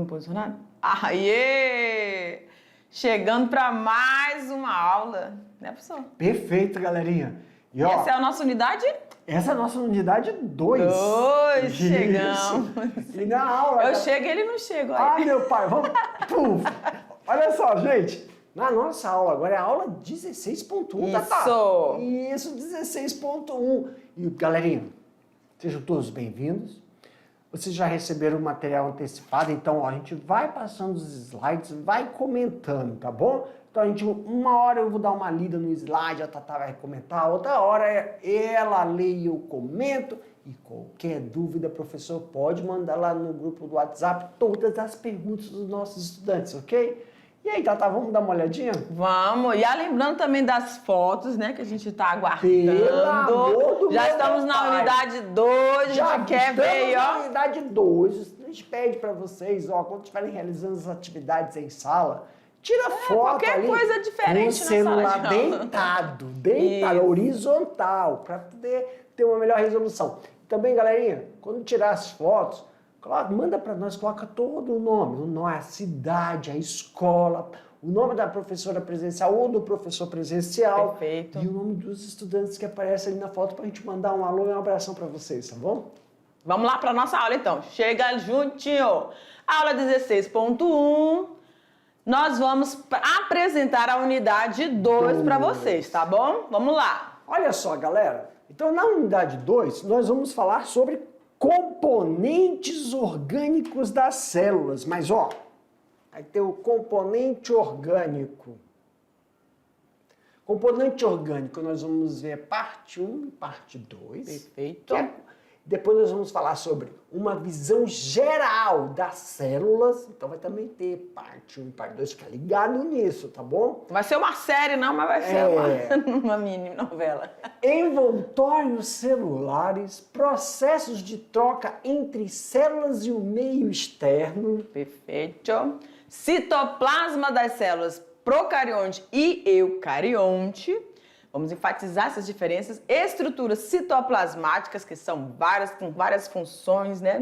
no posicionado? Aê! Chegando para mais uma aula, né, professor? Perfeito, galerinha. E ó, essa é a nossa unidade? Essa é a nossa unidade 2. Chegamos. E na aula... Eu chego e ele não chega. Ah, meu pai, vamos... Puf. Olha só, gente. Na nossa aula agora é a aula 16.1, Isso. Isso, 16.1. E, galerinha, sejam todos bem-vindos. Vocês já receberam o material antecipado, então ó, a gente vai passando os slides, vai comentando, tá bom? Então uma hora eu vou dar uma lida no slide, a Tatá vai comentar, outra hora ela lê e eu comento. E qualquer dúvida, professor, pode mandar lá no grupo do WhatsApp todas as perguntas dos nossos estudantes, ok? E aí, Tatá, vamos dar uma olhadinha? Vamos. E lembrando também das fotos, né, que a gente está aguardando. Pelo amor do Já meu estamos na pai. unidade 2, a gente quer ver aí, ó. Na unidade 2, a gente pede para vocês, ó, quando estiverem realizando as atividades em sala, tira foto qualquer ali, coisa diferente com o na celular sala de aula. deitado, horizontal, para poder ter uma melhor resolução. Também, galerinha, quando tirar as fotos, manda para nós, coloca todo o nome, a cidade, a escola, o nome da professora presencial ou do professor presencial. Perfeito. E o nome dos estudantes que aparecem ali na foto para a gente mandar um alô e um abração para vocês, tá bom? Vamos lá para a nossa aula, então. Chega juntinho. Aula 16.1. Nós vamos apresentar a unidade 2 para vocês, tá bom? Vamos lá. Olha só, galera. Então, na unidade 2, nós vamos falar sobre componentes orgânicos das células. Mas, ó, vai ter o componente orgânico. Componente orgânico, nós vamos ver parte 1 e parte 2. Perfeito. Depois nós vamos falar sobre uma visão geral das células. Então vai também ter parte 1 e parte 2. Fica ligado nisso, tá bom? Vai ser uma série, não, mas vai ser uma mini novela. Envoltórios celulares, processos de troca entre células e o meio externo. Perfeito. Citoplasma das células procarionte e eucarionte. Vamos enfatizar essas diferenças. Estruturas citoplasmáticas, que são com várias funções, né?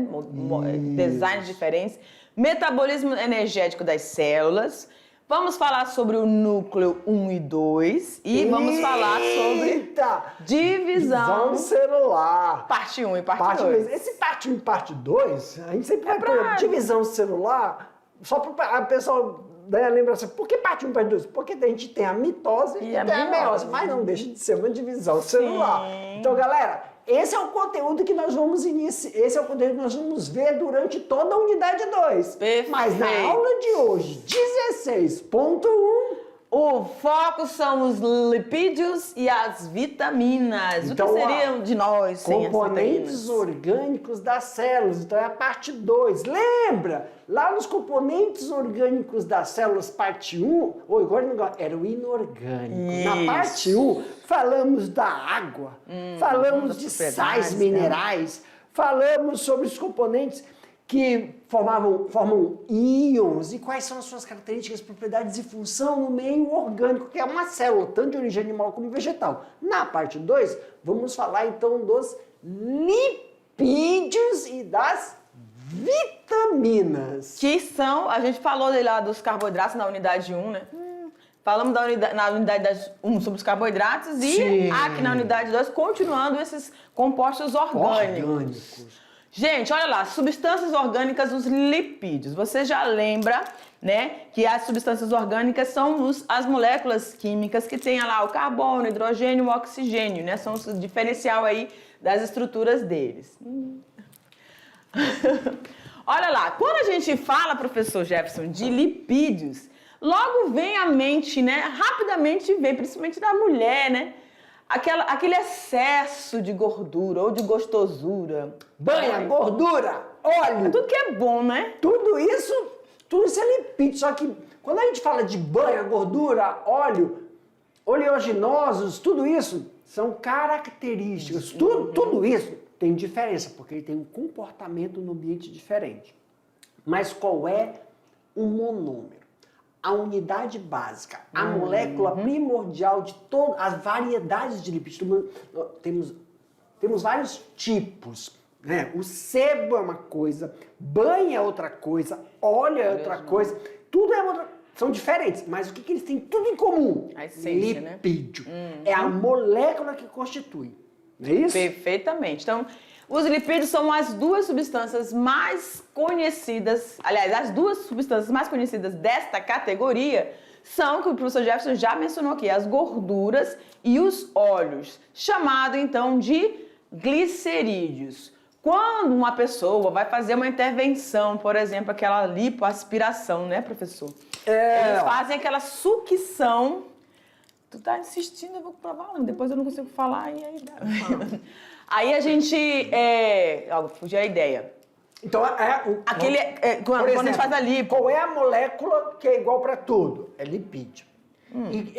Designs diferentes. Metabolismo energético das células. Vamos falar sobre o núcleo 1 e 2. E vamos falar sobre divisão celular. Parte 1 e parte 2. Esse parte 1 e parte 2, a gente sempre vai pôr divisão celular, só para a pessoa... lembra assim, por que parte 1 e parte 2? Porque a gente tem a mitose e a meiose, mas não deixa de ser uma divisão celular. Então, galera, esse é o conteúdo que nós vamos iniciar, esse é o conteúdo que nós vamos ver durante toda a unidade 2. Perfeito. Mas na aula de hoje, 16.1, o foco são os lipídios e as vitaminas. Então, o que seriam de nós sem as componentes vitaminas? orgânicos das células. Então é a parte 2. Lembra? Lá nos componentes orgânicos das células, parte 1, era o inorgânico. Isso. Na parte 1, falamos da água, falamos de sais minerais, falamos sobre os componentes que formam íons e quais são as suas características, propriedades e função no meio orgânico, que é uma célula, tanto de origem animal como vegetal. Na parte 2, vamos falar então dos lipídios e das vitaminas. Que são, a gente falou lá dos carboidratos na unidade 1, né? Falamos na unidade 1 sobre os carboidratos e aqui na unidade 2, continuando esses compostos orgânicos. Gente, olha lá, substâncias orgânicas, os lipídios. Você já lembra, né, que as substâncias orgânicas são as moléculas químicas que tem lá o carbono, o hidrogênio, o oxigênio, né? São o diferencial aí das estruturas deles. Olha lá, quando a gente fala, professor Jefferson, de lipídios, logo vem à mente, né, rapidamente vem, principalmente da mulher, né? Aquele excesso de gordura ou de gostosura. Banha, gordura, óleo. Tudo que é bom, né? Tudo isso é lipídio. Só que quando a gente fala de banha, gordura, óleo, oleaginosos, tudo isso são características. Tudo isso tem diferença, porque ele tem um comportamento no ambiente diferente. Mas qual é o monômero? A unidade básica, a molécula primordial de todas as variedades de lipídios. Temos vários tipos. né? O sebo é uma coisa, banho é outra coisa, óleo é outra coisa, tudo é outra. São diferentes, mas o que eles têm tudo em comum? A essência, lipídio. É a molécula que constitui. Não é isso? Perfeitamente. Então, os lipídios são as duas substâncias mais conhecidas, aliás, as duas substâncias mais conhecidas desta categoria são, que o professor Jefferson já mencionou aqui, as gorduras e os óleos, chamado então de glicerídeos. Quando uma pessoa vai fazer uma intervenção, por exemplo, aquela lipoaspiração, né, professor? Eles fazem aquela sucção. Tu tá insistindo, eu vou provar, depois eu não consigo falar e aí dá. Aí a gente, fugiu a ideia. Então, Quando a gente faz a lipo. Qual é a molécula que é igual para tudo? É lipídio. E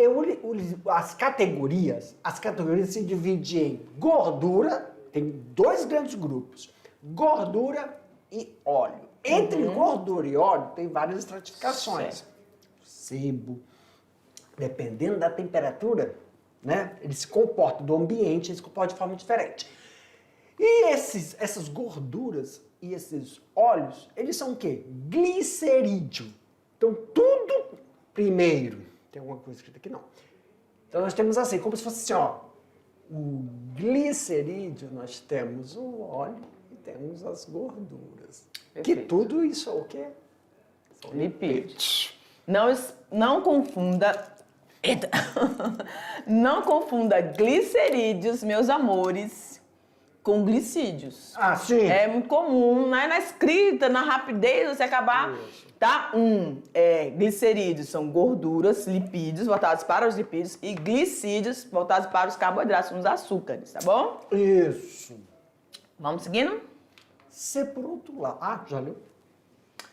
as categorias se dividem em gordura, tem dois grandes grupos, gordura e óleo. Entre gordura e óleo tem várias estratificações. Certo. Sebo, dependendo da temperatura, né? Ele se comporta do ambiente, ele se comporta de forma diferente. E essas gorduras e esses óleos, eles são o quê? Glicerídeo. Então, tudo primeiro. Tem alguma coisa escrita aqui? Não. Então, nós temos assim, como se fosse assim, ó. O glicerídeo, nós temos o óleo e temos as gorduras. Perfeito. Que tudo isso é o quê? São Lipídios. Não confunda... Eita. Não confunda glicerídeos, meus amores, com glicídios. Ah, sim. É muito comum, né? Na escrita, na rapidez, você acabar... Tá? Glicerídeos são gorduras, lipídios, voltados para os lipídios, e glicídios, voltados para os carboidratos, os açúcares, tá bom? Isso. Vamos seguindo? Se por outro lado... Ah, já leu?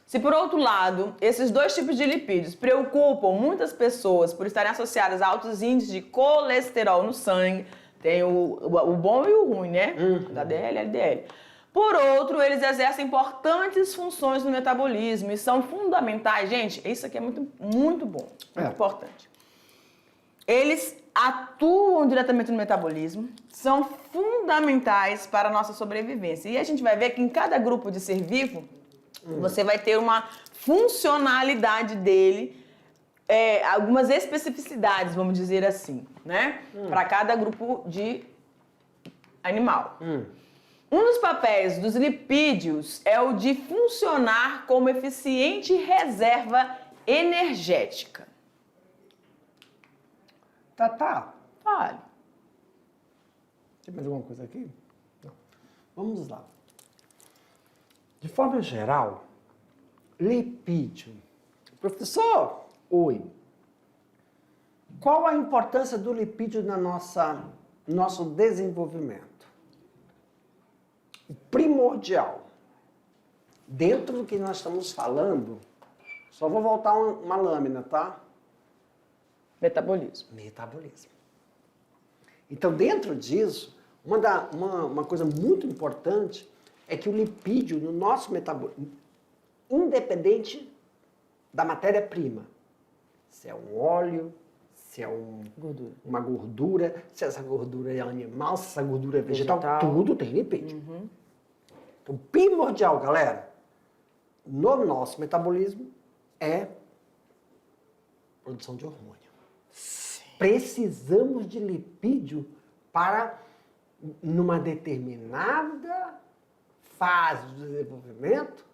Se, por outro lado, esses dois tipos de lipídios preocupam muitas pessoas por estarem associados a altos índices de colesterol no sangue, tem o bom e o ruim, né? HDL e LDL. Por outro, eles exercem importantes funções no metabolismo e são fundamentais. Gente, isso aqui é muito, muito bom, muito importante. Eles atuam diretamente no metabolismo, são fundamentais para a nossa sobrevivência. E a gente vai ver que em cada grupo de ser vivo, você vai ter uma funcionalidade dele, algumas especificidades, vamos dizer assim, né? Para cada grupo de animal. Um dos papéis dos lipídios é o de funcionar como eficiente reserva energética. Tá. Fale. Tem mais alguma coisa aqui? Não. Vamos lá. De forma geral, lipídio. Professor, oi. Qual a importância do lipídio no nosso desenvolvimento? O primordial. Dentro do que nós estamos falando, só vou voltar uma lâmina, tá? Metabolismo. Então, dentro disso, uma coisa muito importante é que o lipídio no nosso metabolismo, independente da matéria-prima, se é um óleo, se é uma gordura, se essa gordura é animal, se essa gordura é vegetal. Tudo tem lipídio. Então, primordial, galera, no nosso metabolismo é produção de hormônio. Precisamos de lipídio para, numa determinada fase do desenvolvimento,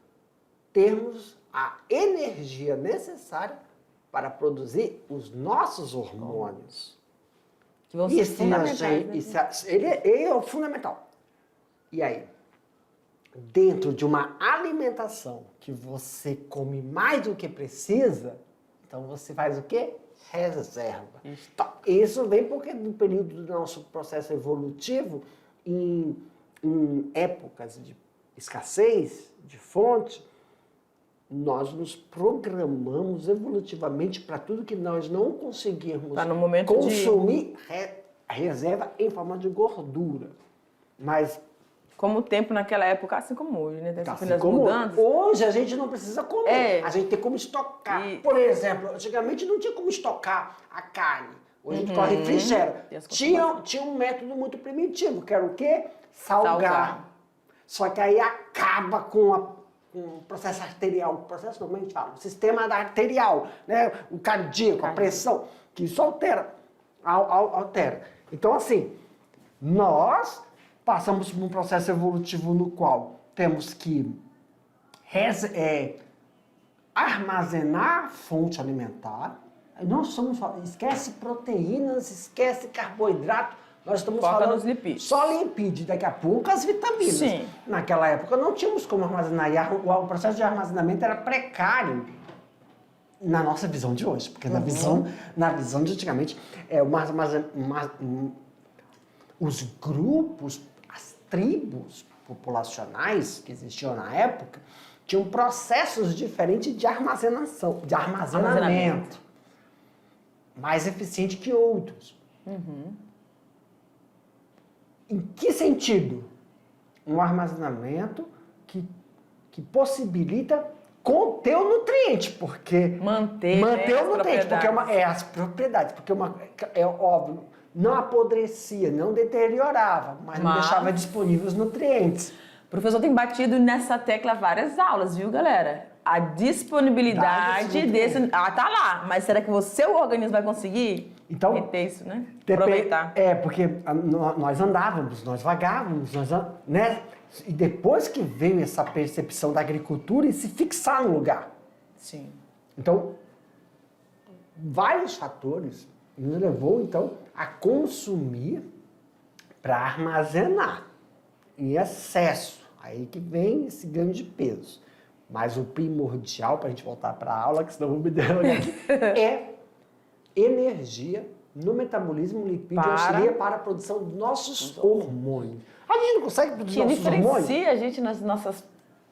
termos a energia necessária para produzir os nossos hormônios. Que vão ser fundamentais, né? Ele é o fundamental. E aí, dentro de uma alimentação que você come mais do que precisa, então você faz o quê? Reserva. Isso vem porque no período do nosso processo evolutivo, em épocas de escassez de fonte, nós nos programamos evolutivamente para tudo que nós não conseguirmos consumir reserva em forma de gordura. Mas como o tempo naquela época, assim como hoje, né? assim como mudanças. Hoje a gente não precisa comer, a gente tem como estocar. Por exemplo, antigamente não tinha como estocar a carne. Hoje a gente corre refrigera. Tinha um método muito primitivo, que era o quê? Salgar. Só que aí acaba com o processo arterial, o processo normalmente fala, o sistema arterial, né? O cardíaco, a pressão, que isso altera. Então, assim, nós passamos por um processo evolutivo no qual temos que armazenar a fonte alimentar. Nós somos, esquece proteínas, esquece carboidrato, nós estamos falando nos lipídios. Só lipídio, daqui a pouco as vitaminas. Sim. Naquela época não tínhamos como armazenar, e o processo de armazenamento era precário na nossa visão de hoje, porque na visão de antigamente, os grupos, as tribos populacionais que existiam na época, tinham processos diferentes de armazenamento, mais eficiente que outros. Em que sentido? Um armazenamento que possibilita conter o nutriente, porque... Manter o nutriente, porque propriedades. as propriedades, porque é óbvio, não apodrecia, não deteriorava, mas não deixava disponíveis os nutrientes. O professor tem batido nessa tecla várias aulas, viu, galera? A disponibilidade desse... tá lá, mas será que o seu organismo vai conseguir reter isso, né? Aproveitar. Porque nós andávamos, nós vagávamos, né? E depois que veio essa percepção da agricultura e se fixar no lugar. Sim. Então, vários fatores nos levou, então, a consumir para armazenar em excesso. Aí que vem esse ganho de peso. Mas o primordial, para a gente voltar para a aula, que senão eu vou me derrubar aqui, é energia no metabolismo. O lipídio auxilia para a produção dos nossos hormônios. A gente não consegue produzir nossos hormônios? Que diferencia a gente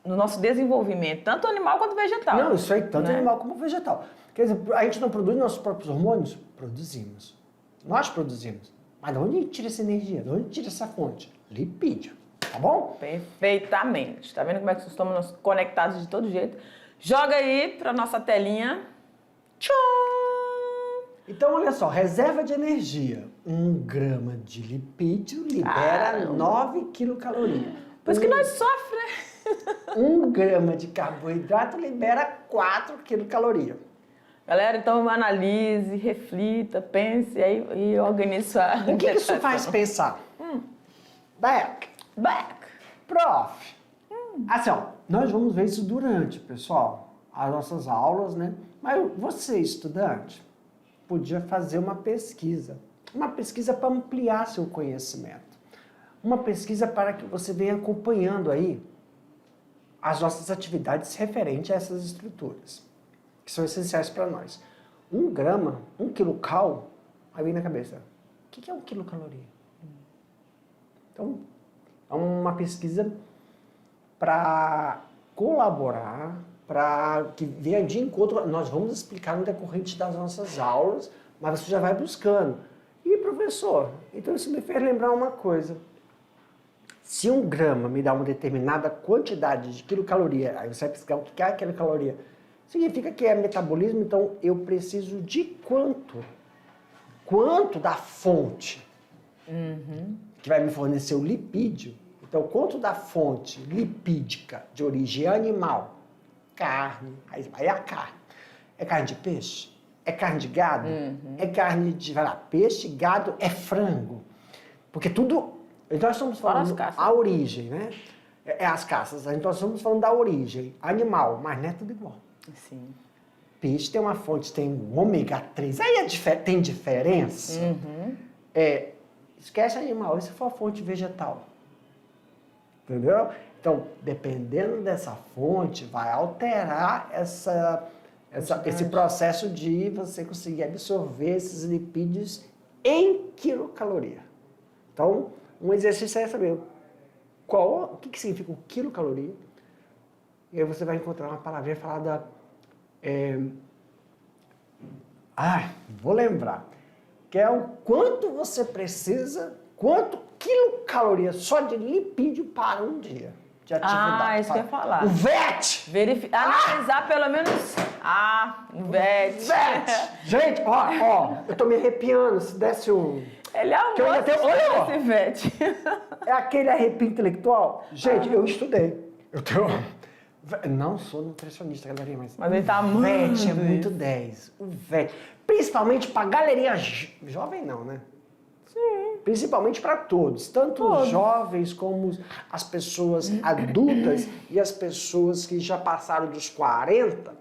no nosso desenvolvimento, tanto animal quanto vegetal. Não, isso aí, tanto animal como vegetal. Quer dizer, a gente não produz nossos próprios hormônios? Produzimos. Nós produzimos. Mas de onde a gente tira essa energia? De onde a gente tira essa fonte? Lipídio. Tá bom? Perfeitamente. Tá vendo como é que estamos conectados de todo jeito? Joga aí pra nossa telinha. Tchum! Então, olha só, reserva de energia. 1 grama de lipídio libera 9 quilocalorias. Por isso que nós sofremos. 1 grama de carboidrato libera 4 quilocalorias. Galera, então analise, reflita, pense e organize sua... O que isso faz pensar? Back. Prof. Assim, ó, nós vamos ver isso durante, pessoal, as nossas aulas, né? Mas você, estudante, podia fazer uma pesquisa para ampliar seu conhecimento. Uma pesquisa para que você venha acompanhando aí as nossas atividades referentes a essas estruturas, que são essenciais para nós. 1 grama, 1 quilocal, aí vem na cabeça, o que é 1 quilocaloria? Então, é uma pesquisa para colaborar, para que venha de encontro. Nós vamos explicar no decorrente das nossas aulas, mas você já vai buscando. E, professor, então isso me fez lembrar uma coisa. Se 1 grama me dá uma determinada quantidade de quilocaloria, aí você vai pesquisar o que é quilocaloria, significa que é metabolismo, então eu preciso de quanto? Quanto da fonte que vai me fornecer o lipídio? Então, quanto da fonte lipídica de origem animal? Carne, aí é a carne. É carne de peixe? É carne de gado? É carne de, peixe, gado, é frango. Porque tudo... Então, nós estamos falando a origem, né? É as caças. Então, nós estamos falando da origem animal, mas não é tudo igual. Sim. Peixe tem uma fonte, tem o ômega 3. Aí tem diferença. Esquece animal, isso for a fonte vegetal. Entendeu? Então, dependendo dessa fonte, vai alterar esse processo de você conseguir absorver esses lipídios em quilocaloria. Então, um exercício é saber o que significa o quilocaloria. E aí você vai encontrar uma palavrinha falada... vou lembrar. Que é o quanto você precisa, quanto quilocalorias só de lipídio para um dia de atividade. Isso que eu ia falar. O VET! Analisar pelo menos... o VET. VET! Gente, ó, eu tô me arrepiando. Se desse um Ele é um Que eu ainda tenho- olha, ó. esse Ivete. É aquele arrepio intelectual. Gente, eu estudei. Eu tenho... Não sou nutricionista, galerinha, Mas ele tá o VET é amando muito isso. 10. O VET. Principalmente pra galerinha jovem, não, né? Sim. Principalmente para todos, tanto os jovens como as pessoas adultas e as pessoas que já passaram dos 40.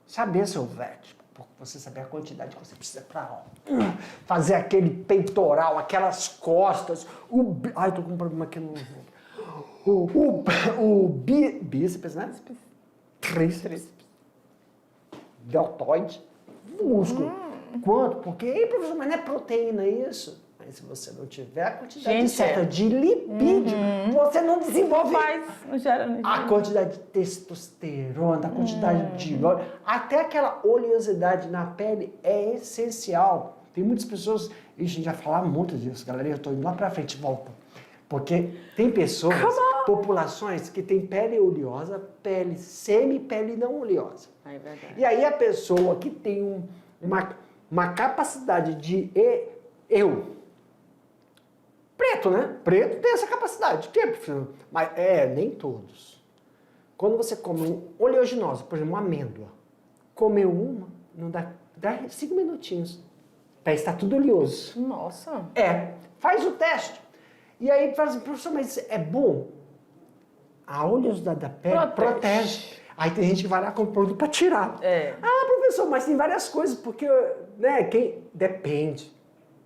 Saber seu VET, você saber a quantidade que você precisa para fazer aquele peitoral, aquelas costas, ai, tô com um problema aqui no... Bíceps, né? Tríceps. Deltoide. Músculo. Quanto? Porque, ei, professor, mas não é proteína isso? Mas se você não tiver a quantidade Gente, certa de lipídio, você não desenvolve Não gera energia. a quantidade de testosterona, a quantidade de óleo, até aquela oleosidade na pele é essencial. Tem muitas pessoas, e a gente já falar muito disso, galera, eu tô indo lá pra frente, volta. Porque tem pessoas, populações que têm pele oleosa, pele semi-pele não oleosa. É verdade. E aí a pessoa que tem uma capacidade de... Preto, né? Preto tem essa capacidade. Mas nem todos. Quando você come um oleaginoso, por exemplo, uma amêndoa, comeu uma, não dá 5 minutinhos. Para estar tudo oleoso. Nossa. Faz o teste. E aí fala assim, professor, mas é bom? A oleosidade da pele protege. Aí tem gente que vai lá com o produto para tirar. Ah, professor, mas tem várias coisas, porque, né, depende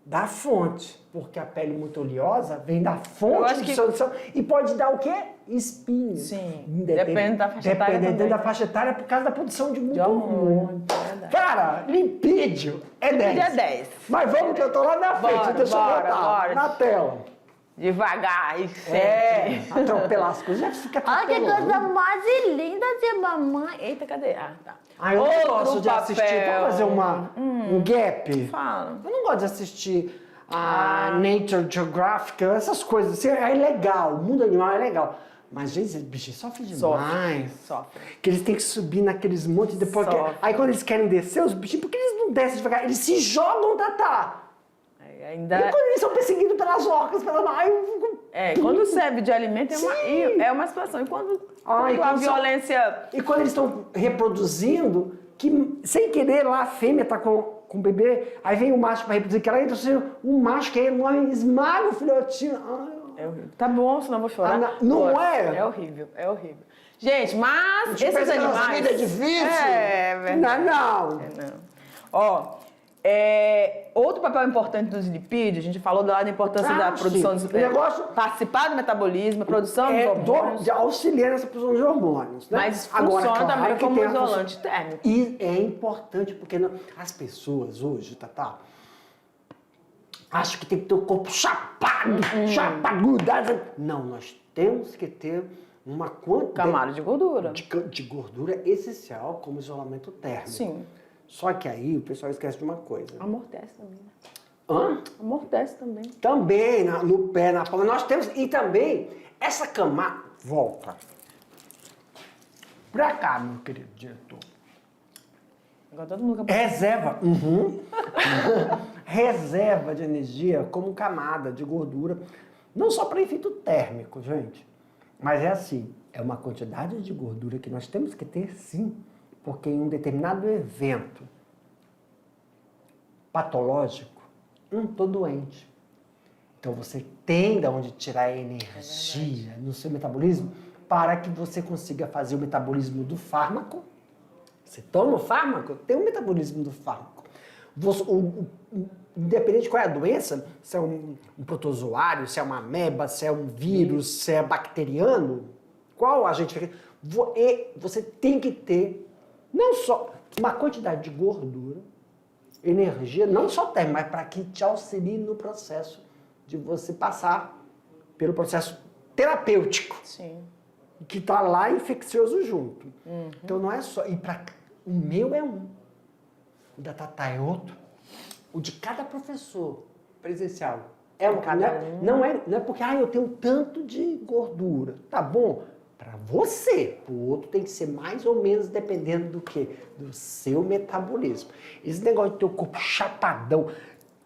da fonte. Porque a pele muito oleosa vem da fonte de solução e pode dar o quê? Espinho. Sim, depende da faixa etária Dependendo também. da faixa etária, por causa da produção de muito hormônio. hormônio. Verdade. Cara, lipídio é 10. Lipídio é 10. Mas vamos que eu tô lá na frente, deixa eu botar na tela. Devagar e sempre. Atropelar as coisas, já fica Olha que atropelando. coisa mais linda de mamãe. Eita, cadê? Ah, tá. Eu não Outro gosto de assistir. papel. Vamos fazer um gap? Fala. Eu não gosto de assistir a Nature Geographic, essas coisas. Assim, é legal, o mundo animal é legal. Mas, gente, esse bicho sofre demais. Sofre. Que eles têm que subir naqueles montes depois. Sofre. Aí quando eles querem descer, os bichinhos, por que eles não descem devagar? Eles se jogam, Tatá. Ainda... E quando eles são perseguidos pelas orcas, quando serve de alimento é uma situação. E quando a violência... E quando eles estão reproduzindo, que sem querer lá a fêmea tá com o bebê, aí vem o macho para reproduzir, que ela entra, um macho que é enorme, esmaga o filhotinho. É horrível. Tá bom, senão eu vou chorar. Não é? É horrível, é horrível. Gente, mas esses animais... Vida é difícil? É verdade. Não. Ó, outro papel importante dos lipídios, a gente falou da importância da produção dos participar do metabolismo, a produção dos hormônios. De auxiliar nessa produção de hormônios. Né? Mas funciona também como isolante térmico. E é importante, porque as pessoas hoje, Tatá, acham que tem que ter o corpo chapado, chapadudado. Não, nós temos que ter uma camada de gordura. De gordura essencial como isolamento térmico. Sim. Só que aí o pessoal esquece de uma coisa. Amortece também, né? Hã? Amortece também. Também, no pé, na palma. Nós temos... E também, essa camada... Volta. Pra cá, meu querido diretor. Agora todo mundo... Reserva. Reserva de energia como camada de gordura. Não só para efeito térmico, gente. Mas é assim. É uma quantidade de gordura que nós temos que ter, sim. Porque em um determinado evento patológico, estou doente. Então você tem de onde tirar energia no seu metabolismo para que você consiga fazer o metabolismo do fármaco. Você toma o fármaco, tem o metabolismo do fármaco. Independente de qual é a doença, se é um protozoário, se é uma ameba, se é um vírus, se é bacteriano, qual agente... Você tem que ter não só uma quantidade de gordura, energia, não só térmica, mas para que te auxilie no processo de você passar pelo processo terapêutico. Sim. Que está lá infeccioso junto. Então não é só... O meu é um. O da Tatá é outro. O de cada professor presencial é um. Não é porque eu tenho tanto de gordura. Tá bom? Para você. O outro tem que ser mais ou menos dependendo do quê? Do seu metabolismo. Esse negócio de ter o corpo chapadão,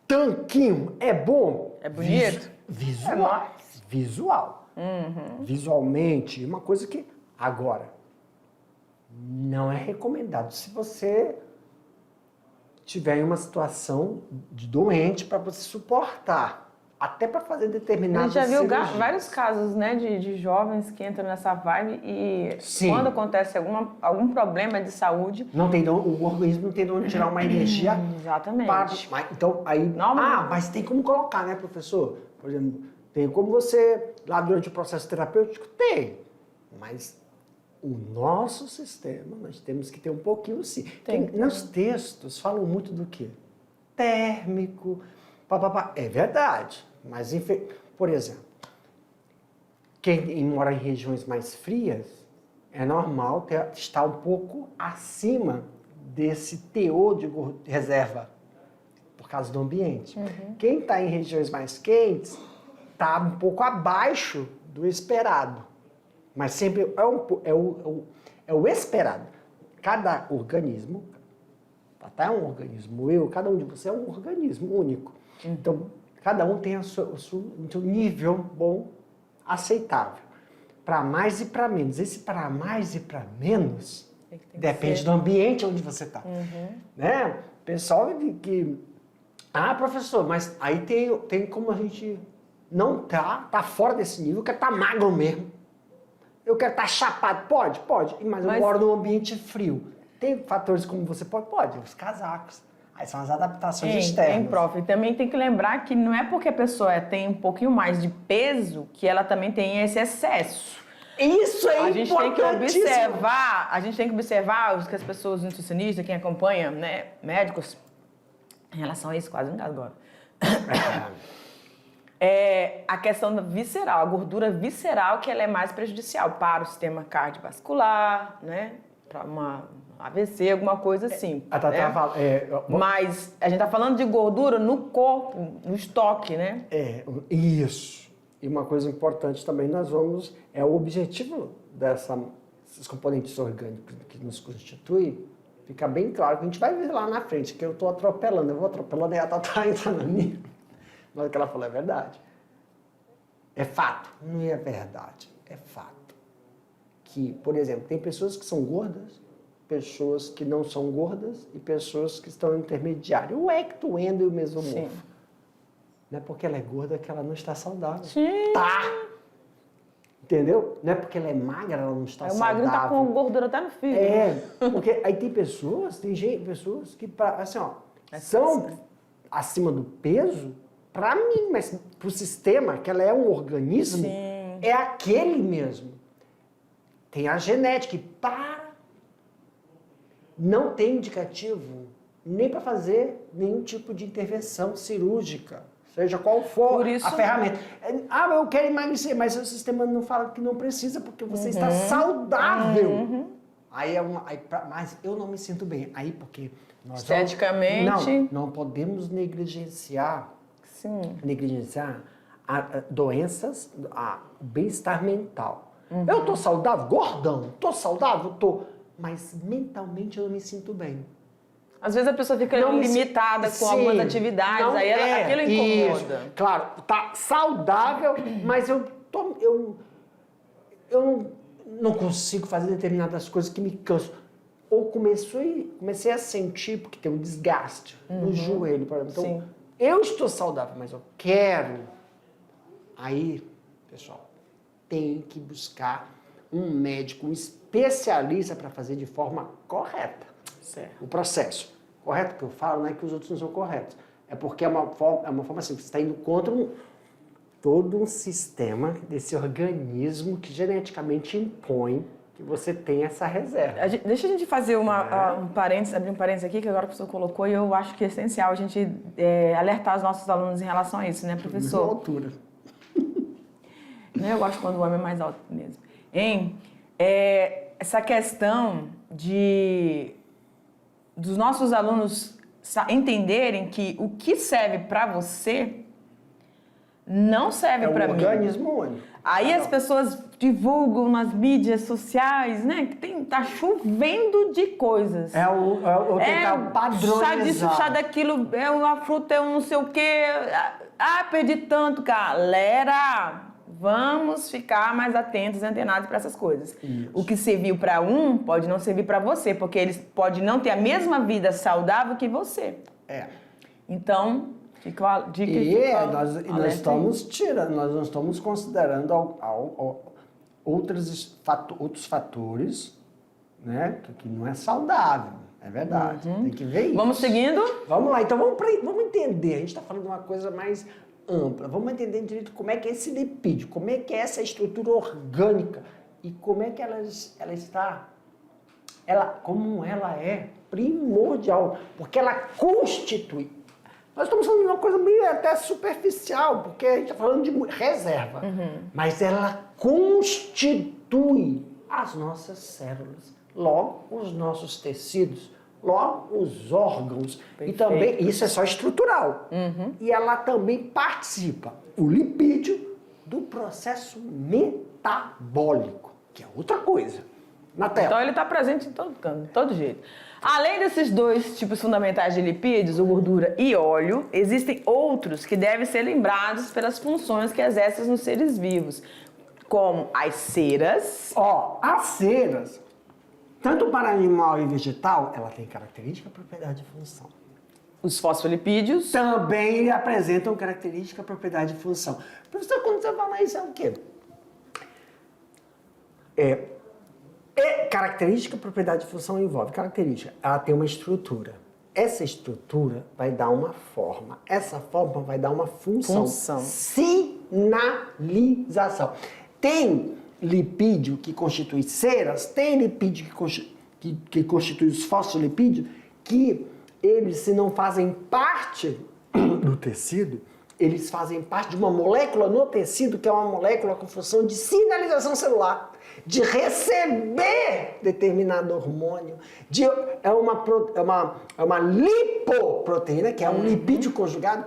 tanquinho é bom? É bonito? Visual. É nóis. Visual. Visualmente, uma coisa que... Agora, não é recomendado se você tiver em uma situação de doente para você suportar. Até para fazer A determinadas gente já viu cirurgias. vários casos, né, de jovens que entram nessa vibe e Sim. quando acontece algum problema de saúde... Não tem o organismo não tem de onde tirar uma energia. Exatamente. Então, aí... Normal. Mas tem como colocar, né, professor? Por exemplo, tem como você, lá durante o processo terapêutico, tem. Mas o nosso sistema, nós temos que ter um pouquinho, sim. Nos textos, falam muito do quê? Térmico, papapá. É verdade. Mas, por exemplo, quem mora em regiões mais frias, é normal estar um pouco acima desse teor de reserva, por causa do ambiente. Quem está em regiões mais quentes, está um pouco abaixo do esperado. Mas sempre é o esperado. Cada organismo, até um organismo, cada um de vocês é um organismo único. Então, cada um tem o seu nível bom, aceitável. Para mais e para menos. Esse para mais e para menos depende do ambiente onde você está. Né? Pessoal que... Ah, professor, mas aí tem como a gente não tá fora desse nível, eu quero estar magro mesmo. Eu quero estar chapado. Pode, mas eu moro num ambiente frio. Tem fatores como você pode, os casacos. Aí são as adaptações externas. Prof. E também tem que lembrar que não é porque a pessoa tem um pouquinho mais de peso que ela também tem esse excesso. Isso é A gente tem que importantíssimo. observar o que as pessoas nutricionistas, quem acompanha, né, médicos, em relação a isso, quase não agora. É a questão da visceral, a gordura visceral, que ela é mais prejudicial para o sistema cardiovascular, né, para uma AVC, alguma coisa assim. Mas a gente tá falando de gordura no corpo, no estoque, né? Isso. E uma coisa importante também, o objetivo desses componentes orgânicos que nos constituem, fica bem claro que a gente vai ver lá na frente, que eu vou atropelando e ela tá entrando na minha. Mas o que ela falou é verdade. É fato. Não é verdade. É fato. Que, por exemplo, tem pessoas que são gordas, pessoas que não são gordas e pessoas que estão intermediárias. O ectoendo e o mesomorfo. Não é porque ela é gorda que ela não está saudável. Sim. Tá! Entendeu? Não é porque ela é magra, ela não está saudável. O magro tá com gordura até no fígado. Porque aí tem pessoas que, assim, ó, são acima do peso, para mim, mas para o sistema, que ela é um organismo, é aquele mesmo. Tem a genética e não tem indicativo nem para fazer nenhum tipo de intervenção cirúrgica, seja qual for a ferramenta. Eu quero emagrecer, mas o sistema não fala que não precisa, porque você está saudável. Mas eu não me sinto bem. Aí, porque nós esteticamente... Não podemos negligenciar doenças, o bem-estar mental. Eu tô saudável? Gordão. Tô saudável? Tô. Mas mentalmente eu não me sinto bem. Às vezes a pessoa fica limitada com algumas atividades, aí aquilo incomoda. Isso. Claro, tá saudável, mas eu não consigo fazer determinadas coisas que me cansam. Ou comecei a sentir, porque tem um desgaste no joelho, por exemplo. Então, eu estou saudável, mas eu quero. Aí, pessoal, tem que buscar um médico, um especialista para fazer de forma correta o processo. Correto que eu falo não é que os outros não são corretos. É porque é uma forma assim, você está indo contra todo um sistema desse organismo que geneticamente impõe que você tem essa reserva. Deixa a gente fazer um parênteses, abrir um parênteses aqui, que agora o professor colocou, e eu acho que é essencial a gente alertar os nossos alunos em relação a isso, né, professor? De altura. Eu gosto quando o homem é mais alto mesmo. Essa questão dos nossos alunos entenderem que o que serve para você não serve para um mim. organismo único. Aí as pessoas divulgam nas mídias sociais, né? Que tá chovendo de coisas. É o tentar padronizar. Chá disso, chá daquilo, é uma fruta, é um não sei o quê. Ah, perdi tanto, galera. Vamos ficar mais atentos e antenados para essas coisas. Isso. O que serviu para um pode não servir para você, porque eles podem não ter a mesma vida saudável que você. Então, fica a dica. Nós estamos tirando, nós não estamos considerando outros fatores, né, que não é saudável. É verdade. Tem que ver isso. Vamos seguindo? Vamos lá, então vamos entender. A gente está falando de uma coisa mais ampla. Vamos entender direito como é que é esse lipídio, como é que é essa estrutura orgânica e como é que ela está, como ela é primordial, porque ela constitui. Nós estamos falando de uma coisa meio até superficial, porque a gente está falando de reserva, mas ela constitui as nossas células, logo os nossos tecidos, logo os órgãos. Perfeito. E também, isso é só estrutural. E ela também participa, o lipídio, do processo metabólico, que é outra coisa. Na tela. Então ele está presente em todo canto, de todo jeito. Além desses dois tipos fundamentais de lipídios, o gordura e óleo, existem outros que devem ser lembrados pelas funções que exercem nos seres vivos, como as ceras. As ceras, tanto para animal e vegetal, ela tem característica, propriedade e função. Os fosfolipídios também apresentam característica, propriedade e função. Professor, quando você fala isso, é o quê? Característica, propriedade e função envolve. Característica, ela tem uma estrutura. Essa estrutura vai dar uma forma. Essa forma vai dar uma função. Sinalização. Tem lipídio que constitui ceras, tem lipídio que constitui os fosfolipídios, que eles, se não fazem parte do tecido, eles fazem parte de uma molécula no tecido, que é uma molécula com função de sinalização celular, de receber determinado hormônio, é uma lipoproteína, que é um lipídio conjugado,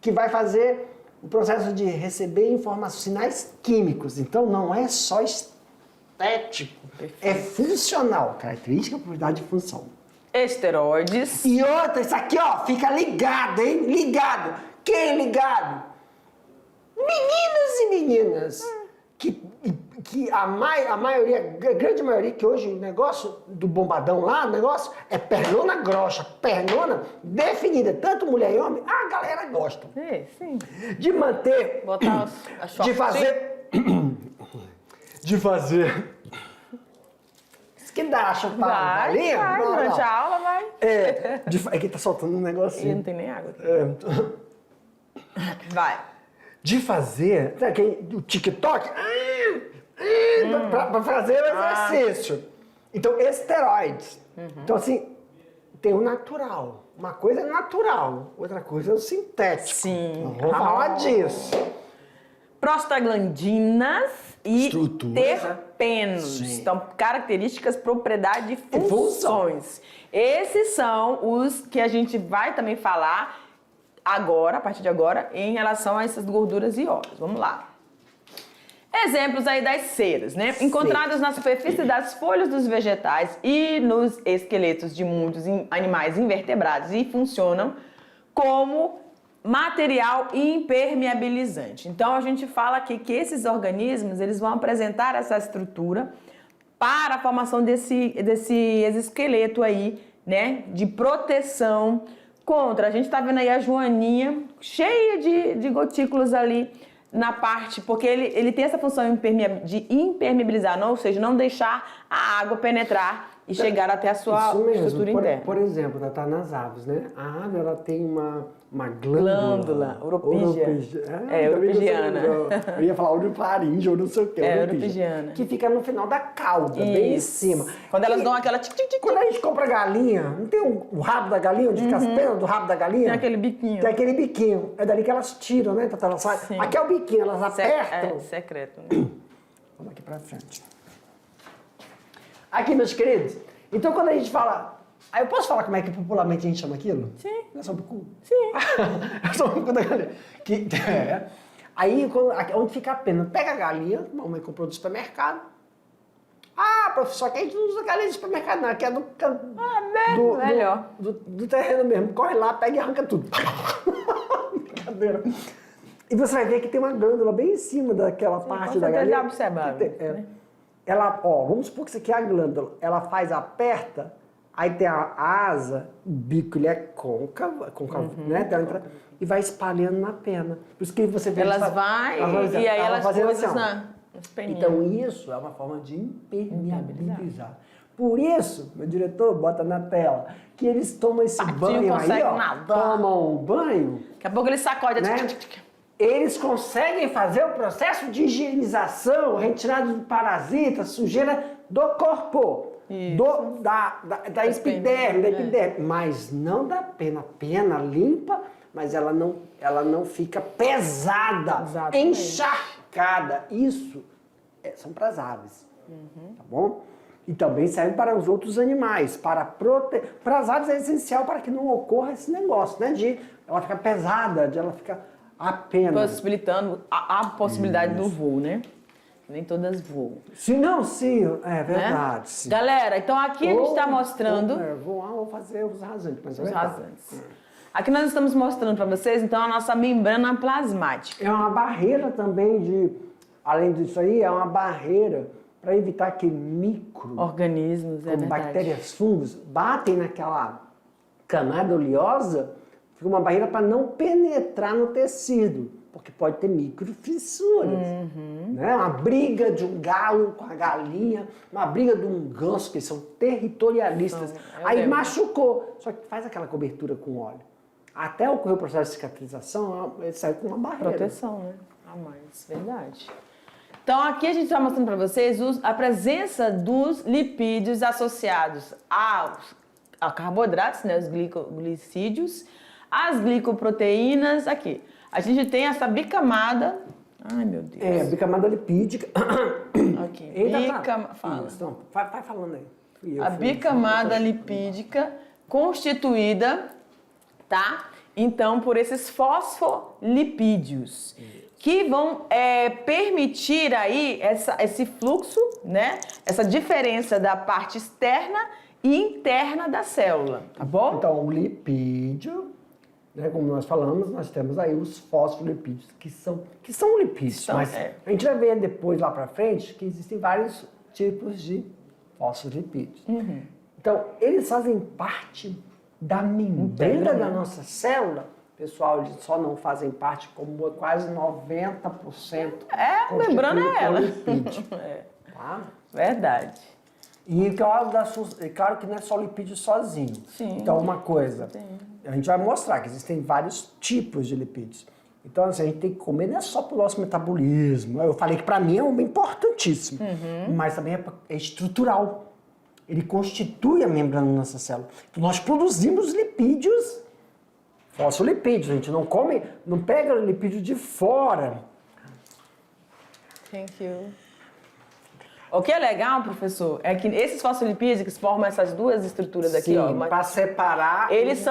que vai fazer o processo de receber informações, sinais químicos. Então, não é só estético, é funcional. Característica, propriedade e função. Esteroides. E outra, isso aqui, fica ligado, hein? Ligado. Quem ligado? Meninos e meninas. Que a maioria, a grande maioria, que hoje o negócio do bombadão lá, o negócio é pernona grossa, pernona definida, tanto mulher e homem, a galera gosta. Sim. De manter, botar a short. de fazer, isso que dá a chupada da galinha? Vai, durante a aula vai. É que tá soltando um negocinho. E não tem nem água aqui. Vai. De fazer, o TikTok, para fazer o exercício. Então, esteroides. Então, assim, tem o natural. Uma coisa é natural, outra coisa é o sintético. Sim. Vamos falar disso. Prostaglandinas e Estrutura. terpenos. Sim. Então, características, propriedade e funções. Esses são os que a gente vai também falar agora, a partir de agora, em relação a essas gorduras e óleos. Vamos lá. Exemplos aí das ceras, né? Encontradas na superfície das folhas dos vegetais e nos esqueletos de muitos animais invertebrados e funcionam como material impermeabilizante. Então, a gente fala aqui que esses organismos, eles vão apresentar essa estrutura para a formação desse exoesqueleto aí, né? De proteção contra. A gente tá vendo aí a joaninha cheia de gotículas ali na parte, porque ele tem essa função de impermeabilizar, ou seja, não deixar a água penetrar e chegar até a sua estrutura interna. Por exemplo, tá nas aves, né? A ave, ela tem uma glândula oropígea. Oropígiana. Eu ia falar orifaringe ou não sei o que. Oropígiana. Que fica no final da cauda, bem em cima. Quando elas dão aquela... Quando a gente compra galinha, não tem o rabo da galinha, onde fica as penas do rabo da galinha? Tem aquele biquinho. Tem aquele biquinho. É dali que elas tiram, né? Aqui é o biquinho, elas apertam. É secreto, né? Vamos aqui pra frente. Aqui, meus queridos. Então, quando a gente fala... Aí eu posso falar como é que popularmente a gente chama aquilo? Sim. Não é só o bico? Sim. É só o bico da galinha. Aí, onde fica a pena? Pega a galinha, mamãe comprou do supermercado. Ah, professor, que a gente não usa galinha de supermercado, não. Aqui é melhor. Do terreno mesmo. Corre lá, pega e arranca tudo. Brincadeira. E você vai ver que tem uma glândula bem em cima daquela parte da galinha. Ela, ó, vamos supor que isso aqui é a glândula. Ela aperta, aí tem a asa, o bico ele é côncavo, né? E vai espalhando na pena. Por isso que você vê... Elas vão e aí elas coisam assim, nas peninhas. Então isso é uma forma de impermeabilizar. Por isso, meu diretor bota na tela, que eles tomam esse banho aí, ó, tomam um banho... Daqui a pouco eles sacodem. Né? Eles conseguem fazer o processo de higienização, retirada de parasitas, sujeira do corpo, da epiderme, mas não da pena. A pena limpa, mas ela não fica pesada, exatamente, encharcada. Isso são para as aves, tá bom? E também serve para os outros animais, para as aves é essencial para que não ocorra esse negócio, né? De ela ficar pesada, de ela ficar apenas... Possibilitando a possibilidade do voo, né? Nem todas voam. Sim, é verdade. Né? Sim. Galera, então aqui a gente está mostrando... Vou fazer os rasantes, mas os rasantes. Aqui nós estamos mostrando para vocês, então, a nossa membrana plasmática. É uma barreira também além disso aí, é uma barreira para evitar que organismos, como bactérias, fungos, batem naquela camada oleosa, fica uma barreira para não penetrar no tecido, porque pode ter microfissuras. Né? Uma briga de um galo com a galinha, uma briga de um ganso, que são territorialistas. Aí machucou, só que faz aquela cobertura com óleo. Até ocorrer o processo de cicatrização, ele sai com uma barreira. Proteção, né? A mais, verdade. Então, aqui a gente está mostrando para vocês a presença dos lipídios associados a carboidratos, né? Os glicídios, as glicoproteínas, aqui. A gente tem essa bicamada... Ai, meu Deus. Bicamada lipídica. Aqui, fala. Isso, vai falando aí. A bicamada lipídica constituída, tá? Então, por esses fosfolipídios, que vão permitir aí esse fluxo, né? Essa diferença da parte externa e interna da célula, tá bom? Então, o lipídio, né, como nós falamos, nós temos aí os fosfolipídios, que são lipídios, mas a gente vai ver depois, lá pra frente, que existem vários tipos de fosfolipídios. Então, eles fazem parte da membrana da nossa célula. Pessoal, eles só não fazem parte, como quase 90%. A membrana é ela. Lipídio, tá? Verdade. E claro que não é só lipídio sozinho. Sim. Então, uma coisa, a gente vai mostrar que existem vários tipos de lipídios. Então, assim, a gente tem que comer não é só para o nosso metabolismo. Eu falei que para mim é importantíssimo, mas também é estrutural. Ele constitui a membrana da nossa célula. Então, nós produzimos lipídios, fosfolipídios. A gente não come, não pega o lipídio de fora. Thank you. O que é legal, professor, é que esses fosfolipídios que formam essas duas estruturas aqui, ó. Para separar... Eles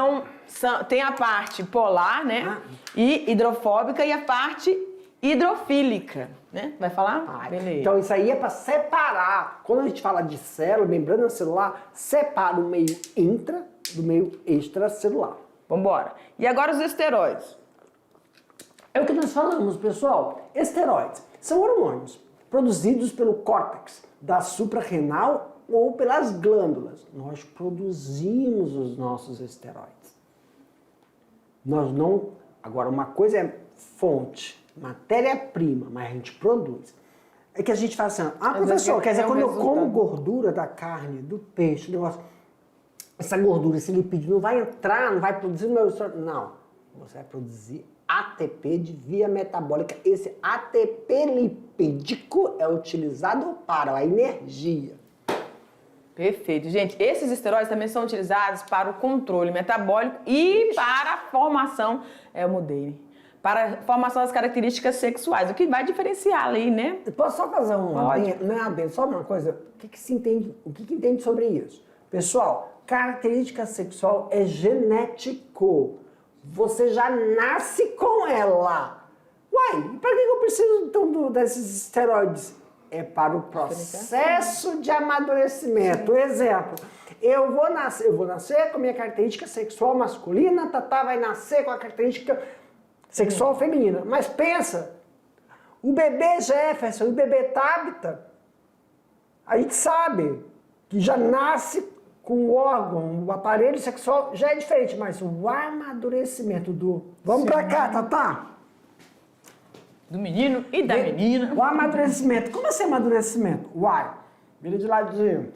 tem a parte polar, né? E hidrofóbica, e a parte hidrofílica, né? Vai falar? Beleza. Então, isso aí é para separar. Quando a gente fala de célula, membrana celular, separa o meio intra do meio extracelular. Vambora. E agora os esteroides. É o que nós falamos, pessoal. Esteroides são hormônios produzidos pelo córtex da suprarrenal ou pelas glândulas. Nós produzimos os nossos esteroides. Nós não... Agora, uma coisa é fonte, matéria-prima, mas a gente produz. É que a gente fala assim, professor, quer dizer, quando eu como gordura da carne, do peixe, do negócio, essa gordura, esse lipídio não vai entrar, não vai produzir no meu esteroide. Não, você vai produzir ATP de via metabólica. Esse ATP lipídico é utilizado para a energia. Perfeito. Gente, esses esteroides também são utilizados para o controle metabólico e para a formação, eu mudei, para a formação das características sexuais, o que vai diferenciar ali, né? Posso só fazer só uma coisa? O que se entende, que entende sobre isso? Pessoal, característica sexual é genético. Você já nasce com ela. Uai, para que eu preciso então desses esteroides? É para o processo de amadurecimento. Exemplo, eu vou nascer com a minha característica sexual masculina, Tatá vai nascer com a característica sexual feminina. Mas pensa, o bebê Jefferson e o bebê Tabita, a gente sabe que já nasce com o órgão, o aparelho sexual já é diferente, mas o amadurecimento do... Vamos pra cá, Tatá. Do menino e da menina. O amadurecimento. Como assim amadurecimento? Uai, vira de ladinho,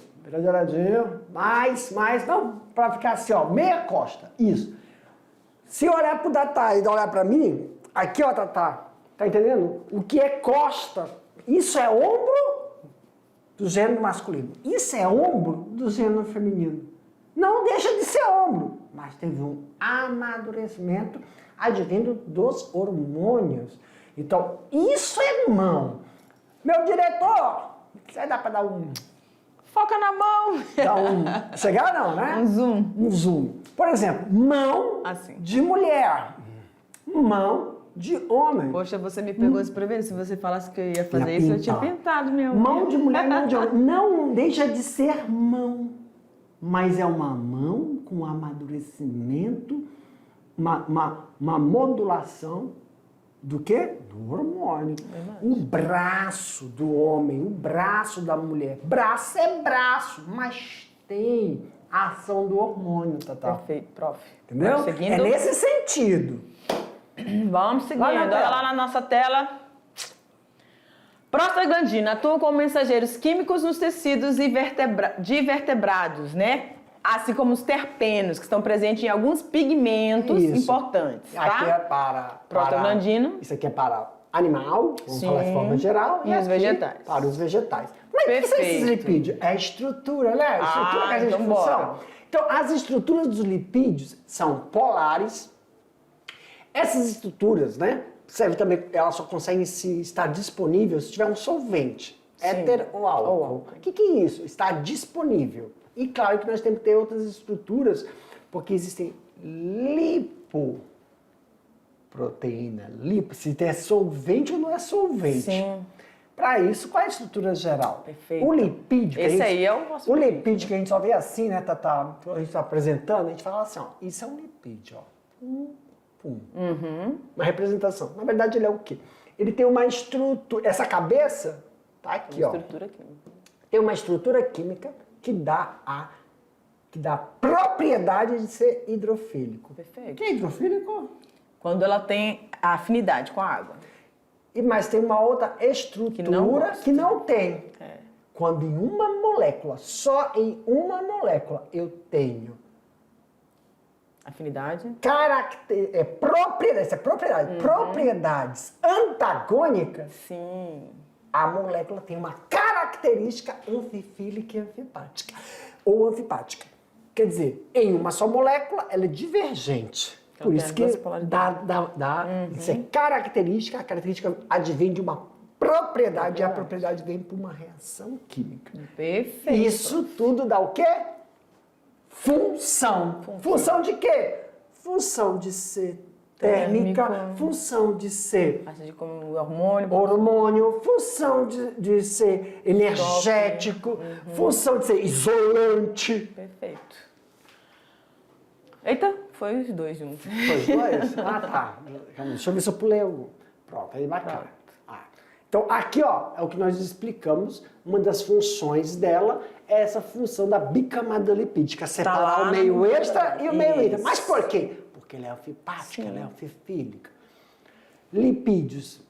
mais, não, pra ficar assim, ó, meia costa, isso. Se eu olhar pro Tatá e olhar pra mim, aqui, ó, Tatá, tá entendendo? O que é costa, isso é ombro do gênero masculino. Isso é ombro do gênero feminino. Não deixa de ser ombro, mas teve um amadurecimento advindo dos hormônios. Então, isso é mão. Meu diretor, você dá para dar um... Foca na mão. Chegar não, né? Um zoom. Um zoom. Por exemplo, mão Assim. de mulher, mão de homem. Poxa, você me pegou desprevenido. Se você falasse que eu ia fazer isso, eu tinha pintado meu. Mão de mulher, mão de homem. Não deixa de ser mão, mas é uma mão com amadurecimento, uma modulação do quê? Do hormônio. O braço do homem, o braço da mulher. Braço é braço, mas tem a ação do hormônio, Tatá. Perfeito, prof. Entendeu? Vamos seguindo. É nesse sentido. Vamos seguindo. Lá na Olha tela. lá na nossa tela. Prostaglandina atua como mensageiros químicos nos tecidos de vertebrados, né? Assim como os terpenos, que estão presentes em alguns pigmentos importantes, tá? Aqui é para prostaglandina. Isso aqui é para animal, vamos Sim. falar de forma geral. E os aqui vegetais. Para os vegetais. Mas o que são esses Perfeito. lipídios? É a estrutura, né? A estrutura que a gente então funciona. bora. Então, as estruturas dos lipídios são polares. Essas estruturas, né? Serve também, elas só conseguem estar disponíveis se tiver um solvente, éter ou álcool. O que é isso? Está disponível. E claro que nós temos que ter outras estruturas, porque existem lipoproteína. Se tem solvente ou não é solvente. Sim. Para isso, qual é a estrutura geral? Perfeito. O lipídio... Esse aí é o nosso O lipídio que a gente só vê assim, né, Tatá? Quando a gente está apresentando, a gente fala assim, ó, isso é um lipídio, ó. Pum. Uma representação. Na verdade, ele é o quê? Ele tem uma estrutura... Essa cabeça tá aqui, ó. Estrutura química. Tem uma estrutura química que dá a propriedade de ser hidrofílico. Perfeito. O que é hidrofílico? Quando ela tem a afinidade com a água. Mas tem uma outra estrutura que não tem. É. Quando em uma molécula, só em uma molécula, eu tenho Afinidade. propriedades antagônicas, Sim. a molécula tem uma característica anfifílica e anfipática. Ou anfipática. Quer dizer, em uma só molécula, ela é divergente. Ela Por tem isso as que duas polaridades. isso é característica, a característica advém de uma propriedade, e a propriedade vem por uma reação química. Perfeito. Isso tudo dá o quê? Função. Função de quê? Função de ser térmica, Térmico. função de ser Assim como o hormônio. hormônio, função de ser energético, função de ser isolante. Perfeito. Eita, foi os dois juntos. Foi os dois? Ah, tá. Deixa eu ver se eu pulei algum. Pronto, aí bacana. Então, aqui, ó, é o que nós explicamos. Uma das funções dela é essa função da bicamada lipídica, separar lá o meio no- extra e o meio intra. Isso. Mas por quê? Porque ela é anfipática, ela é anfifílica. Lipídios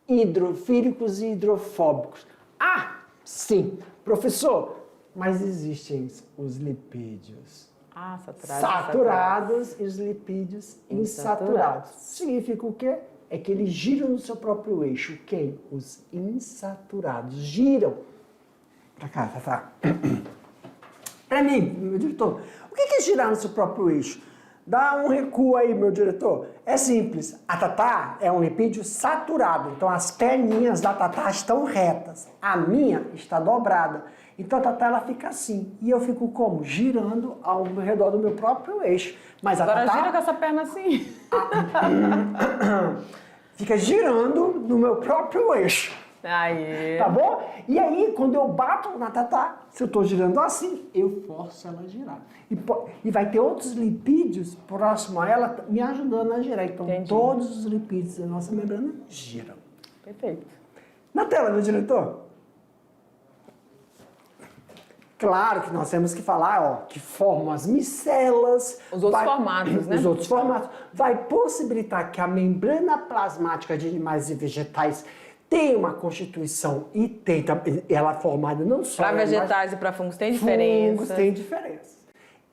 hidrofílicos e hidrofóbicos. Ah, sim. Professor, mas existem os lipídios saturados e os lipídios insaturados. Significa o quê? É que eles giram no seu próprio eixo. Quem? Os insaturados. Giram. Pra cá, tá. Pra mim, meu diretor, o que é girar no seu próprio eixo? Dá um recuo aí, meu diretor. É simples. A Tatá é um lipídio saturado. Então, as perninhas da Tatá estão retas. A minha está dobrada. Então, a Tatá, ela fica assim. E eu fico como? Girando ao redor do meu próprio eixo. Mas a Agora Tatá... gira com essa perna assim. fica girando no meu próprio eixo. Aí. Tá bom? E aí, quando eu bato na Tatá, se eu estou girando assim, eu forço ela a girar. E vai ter outros lipídios próximo a ela me ajudando a girar. Então, Entendi. todos os lipídios da nossa membrana giram. Perfeito. Na tela, meu diretor. Claro que nós temos que falar, ó, que formam as micelas. Os outros formatos, né? Os outros formatos. Vai possibilitar que a membrana plasmática de animais e vegetais tenha uma constituição e tem ela formada não só... Para vegetais e para fungos tem diferença. Fungos tem diferença.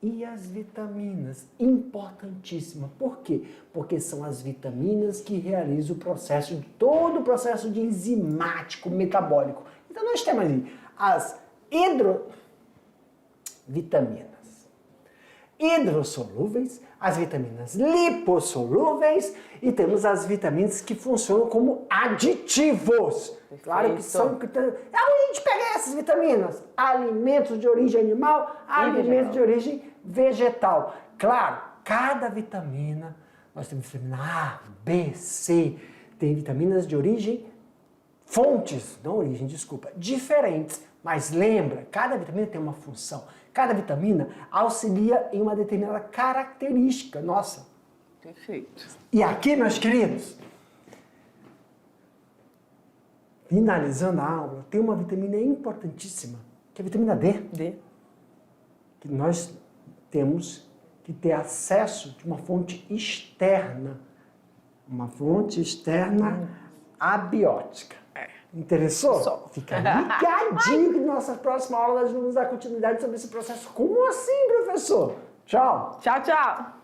E as vitaminas, importantíssima. Por quê? Porque são as vitaminas que realizam todo o processo de enzimático metabólico. Então nós temos ali as vitaminas hidrossolúveis, as vitaminas lipossolúveis e temos as vitaminas que funcionam como aditivos. Perfeito. Claro que são... Onde a gente pega essas vitaminas? Alimentos de origem animal, alimentos de origem vegetal. Claro, cada vitamina, nós temos vitamina A, B, C, tem vitaminas de origem, diferentes. Mas lembra, cada vitamina tem uma função. Cada vitamina auxilia em uma determinada característica nossa. Perfeito. E aqui, meus queridos, finalizando a aula, tem uma vitamina importantíssima, que é a vitamina D. D. Que nós temos que ter acesso de uma fonte externa. Uma fonte externa abiótica. Interessou? Só. Fica ligadinho que na nossa próxima aula nós vamos dar continuidade sobre esse processo. Como assim, professor? Tchau! Tchau, tchau.